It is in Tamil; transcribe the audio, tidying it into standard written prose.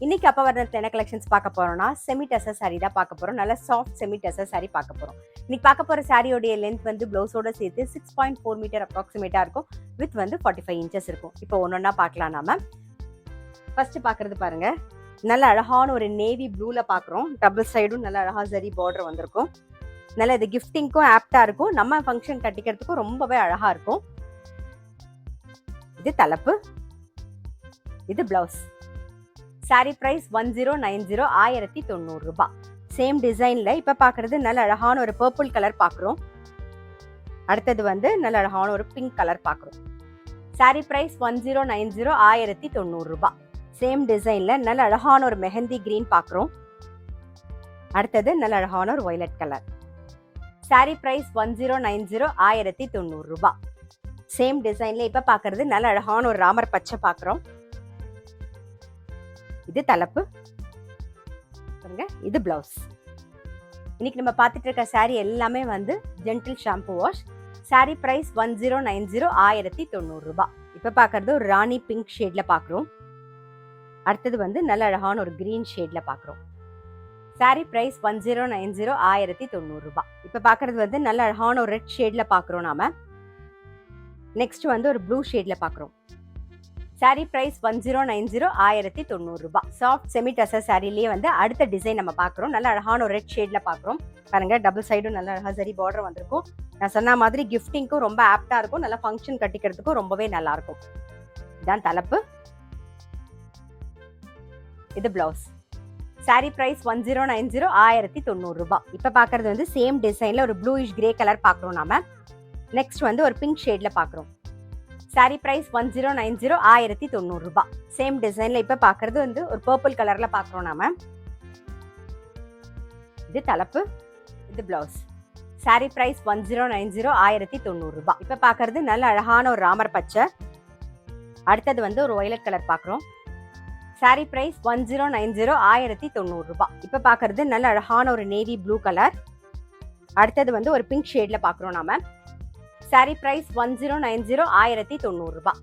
இன்னைக்கு அப்பவர்ணத்துல என்ன கலெக்ஷன்ஸ் பார்க்க போறோம்னா செமி டசர் சாரி தான் பார்க்க போறோம். நல்ல சாஃப்ட் செமி டசர் சாரி பார்க்க போறோம். இன்னைக்கு பார்க்க போற சாரியோடைய லென்த் வந்து பிளவுஸோட சேர்த்து 6.4 மீட்டர் அப்ராக்சிமேட்டா இருக்கும். வித் வந்து 45 இன்ச்சஸ் இருக்கும். இப்போ ஒன்னொன்னா பார்க்கலாம். நாம ஃபர்ஸ்ட் பாக்குறது பாருங்க, நல்ல அழகான ஒரு நேவி ப்ளூல பாக்குறோம். டபுள் சைடும் நல்ல அழகா சரி பார்டர் வந்திருக்கும். நல்ல இது கிஃப்டிங்க்கும் ஆப்டா இருக்கும். நம்ம ஃபங்க்ஷன் கட்டிக்கிறதுக்கும் ரொம்பவே அழகா இருக்கும். இது தலைப்பு, இது பிளவுஸ். சாரி பிரைஸ் 1090 1090 ரூபாய். சேம் டிசைன்ல இப்ப பாக்குறது நல்ல அழகான ஒரு பர்பிள் கலர் பாக்குறோம். அடுத்தது வந்து நல்ல அழகான ஒரு பிங்க் கலர் பாக்குறோம். சாரி பிரைஸ் 1090 1090 ரூபாய். சேம் டிசைன்ல நல்ல அழகான ஒரு மெஹந்தி கிரீன் பாக்குறோம். அடுத்தது நல்ல அழகான ஒரு வயலட் கலர். சாரி பிரைஸ் 1090 1090 ரூபாய். சேம் டிசைன்ல இப்ப பாக்குறது நல்ல அழகான ஒரு ராமர் பச்சை பாக்குறோம். இது தலைப்பு, இது பிளவுஸ். இன்னைக்கு நம்ம பார்த்துட்டு இருக்க சாரி எல்லாமே வந்து gentle shampoo wash. Sari price 1090 1090 ரூபாய். இப்ப பாக்குறது ஒரு ராணி பிங்க் ஷேட்ல பாக்குறோம். அடுத்தது வந்து நல்ல அழகான ஒரு கிரீன் ஷேட்ல பாக்குறோம். சாரி பிரைஸ் 1090 1090 ரூபாய். இப்ப பாக்குறது வந்து நல்ல அழகான ஒரு ரெட் ஷேட்ல பாக்குறோம். நாம நெக்ஸ்ட் வந்து ஒரு ப்ளூ ஷேட்ல பாக்குறோம். சாரி பிரைஸ் 1090 1090 ரூபாய். சாஃப்ட் செமி டசர் சாரிலேயே வந்து அடுத்த டிசைன் நம்ம பாக்குறோம். நல்ல அழகான ஒரு ரெட் ஷேட்ல பாக்குறோம். பாருங்க, டபுள் சைடும் நல்ல அழகா சரி பார்டர் வந்திருக்கும். நான் சொன்ன மாதிரி கிஃப்டிங்க்கும் ரொம்ப ஆப்டா இருக்கும். நல்ல ஃபங்க்ஷன் கட்டிக்கிறதுக்கும் ரொம்பவே நல்லா இருக்கும். இதான் தலைப்பு, இது பிளவுஸ். சாரி பிரைஸ் 1090 1090 ரூபாய். இப்ப பாக்குறது வந்து சேம் டிசைன்ல ஒரு ப்ளூயிஷ் கிரே கலர் பாக்குறோம். நாம நெக்ஸ்ட் வந்து ஒரு பிங்க் ஷேட்ல பாக்குறோம். சாரி பிரைஸ் 1090 1090 ரூபாய். சேம் டிசைன்ல இப்ப பாக்குறது வந்து ஒரு பர்பிள் கலர்ல பாக்குறோம். நாம இது தலைப்பு, இது பிளவுஸ். சாரி பிரைஸ் 1090 1090 ரூபாய். இப்ப பாக்குறது நல்ல அழகான ஒரு ராமர் பச்சை. அடுத்தது வந்து ஒரு வயலட் கலர் பாக்குறோம். சாரி பிரைஸ் 1090 1090 ரூபாய். இப்ப பாக்குறது நல்ல அழகான ஒரு நேவி ப்ளூ கலர். அடுத்தது வந்து ஒரு பிங்க் ஷேட்ல பாக்குறோம். நாம சாரி பிரைஸ் 1090 1090 ரூபாய்.